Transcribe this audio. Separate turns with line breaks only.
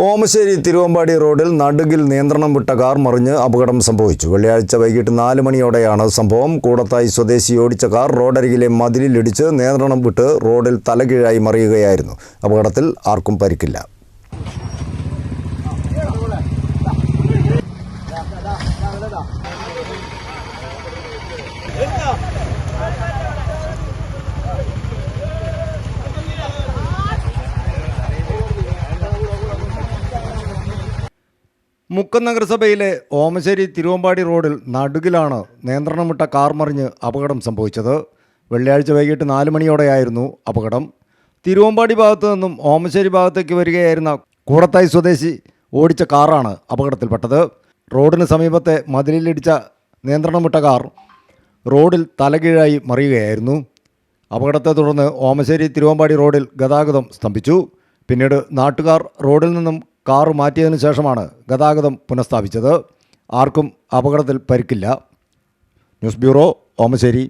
ഓമശ്ശേരി തിരുവമ്പാടി റോഡിൽ നടുകിൽ നിയന്ത്രണം വിട്ട കാർ മറിഞ്ഞ് അപകടം സംഭവിച്ചു. വെള്ളിയാഴ്ച വൈകിട്ട് 4 മണിയോടെയാണ് സംഭവം. കൂടത്തായി സ്വദേശി ഓടിച്ച കാർ റോഡരികിലെ മതിലിലിടിച്ച് നിയന്ത്രണം വിട്ട് റോഡിൽ തലകീഴായി മറിയുകയായിരുന്നു. അപകടത്തിൽ ആർക്കും പരിക്കില്ല. മുക്കം നഗരസഭയിലെ ഓമശ്ശേരി തിരുവമ്പാടി റോഡിൽ നടുകിലാണ് നിയന്ത്രണം വിട്ട കാർ മറിഞ്ഞ് അപകടം സംഭവിച്ചത്. വെള്ളിയാഴ്ച വൈകിട്ട് 4 മണിയോടെയായിരുന്നു അപകടം. തിരുവമ്പാടി ഭാഗത്തു നിന്നും ഓമശ്ശേരി ഭാഗത്തേക്ക് വരികയായിരുന്ന കൂടത്തായി സ്വദേശി ഓടിച്ച കാറാണ് അപകടത്തിൽപ്പെട്ടത്. റോഡിന് സമീപത്തെ മതിലിലിടിച്ച നിയന്ത്രണം വിട്ട കാർ റോഡിൽ തലകീഴായി മറിയുകയായിരുന്നു. അപകടത്തെ തുടർന്ന് ഓമശ്ശേരി തിരുവമ്പാടി റോഡിൽ ഗതാഗതം സ്തംഭിച്ചു. പിന്നീട് നാട്ടുകാർ റോഡിൽ നിന്നും കാർ മാറ്റിയതിനു ശേഷമാണ് ഗതാഗതം പുനഃസ്ഥാപിച്ചത്. ആർക്കും അപകടത്തിൽ പരിക്കില്ല. News bureau, Omassery.